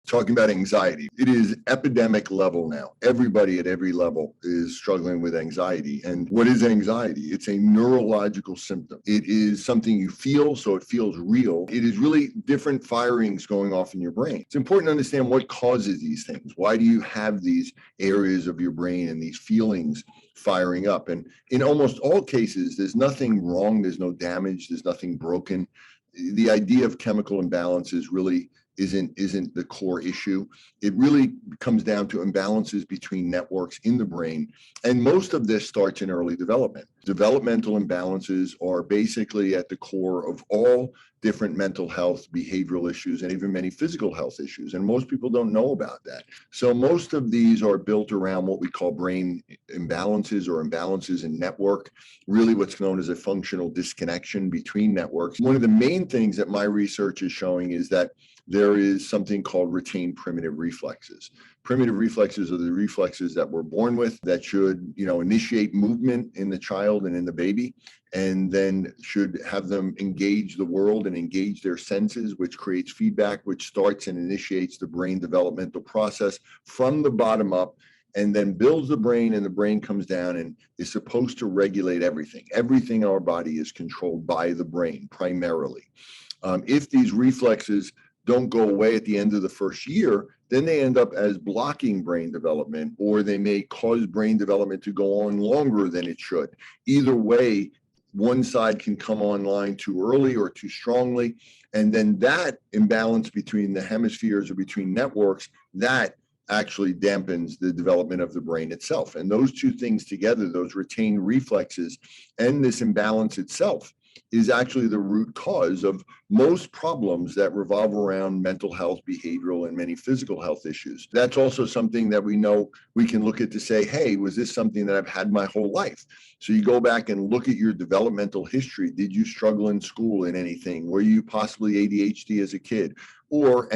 talking about anxiety. It is epidemic level now. Everybody at every level is struggling with anxiety. And what is anxiety? It's a neurological symptom. It is something you feel, so it feels real. It is really different firings going off in your brain. It's important to understand what causes these things. Why do you have these areas of your brain and these feelings firing up? And in almost all cases, there's nothing wrong. There's no damage. There's nothing broken. The idea of chemical imbalances really isn't the core issue. It really comes down to imbalances between networks in the brain. And most of this starts in early development. Developmental imbalances are basically at the core of all different mental health, behavioral issues, and even many physical health issues. And most people don't know about that. So most of these are built around what we call brain imbalances or imbalances in network, really what's known as a functional disconnection between networks. One of the main things that my research is showing is that there is something called retained primitive reflexes. Primitive reflexes are the reflexes that we're born with that should, initiate movement in the child and in the baby, and then should have them engage the world and engage their senses, which creates feedback, which starts and initiates the brain developmental process from the bottom up, and then builds the brain, and the brain comes down and is supposed to regulate everything. Everything in our body is controlled by the brain primarily. If these reflexes don't go away at the end of the first year, then they end up as blocking brain development, or they may cause brain development to go on longer than it should. Either way, one side can come online too early or too strongly, and then that imbalance between the hemispheres or between networks, that actually dampens the development of the brain itself. And those two things together, those retained reflexes and this imbalance itself, is actually the root cause of most problems that revolve around mental health, behavioral, and many physical health issues. That's also something that we know we can look at to say, hey, was this something that I've had my whole life? So you go back and look at your developmental history. Did you struggle in school in anything? Were you possibly ADHD as a kid? Or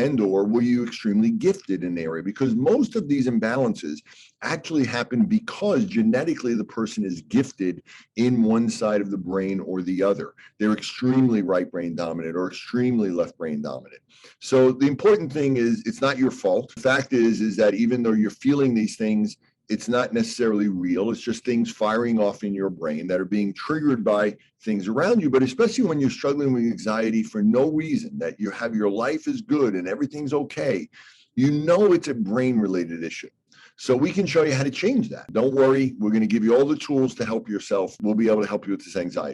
were you extremely gifted in an area? Because most of these imbalances actually happen because genetically the person is gifted in one side of the brain or the other. They're extremely right brain dominant or extremely left brain dominant. So the important thing is it's not your fault. The fact is that even though you're feeling these things, it's not necessarily real. It's just things firing off in your brain that are being triggered by things around you. But especially when you're struggling with anxiety for no reason, that you have your life is good and everything's okay, it's a brain-related issue. So we can show you how to change that. Don't worry. We're going to give you all the tools to help yourself. We'll be able to help you with this anxiety.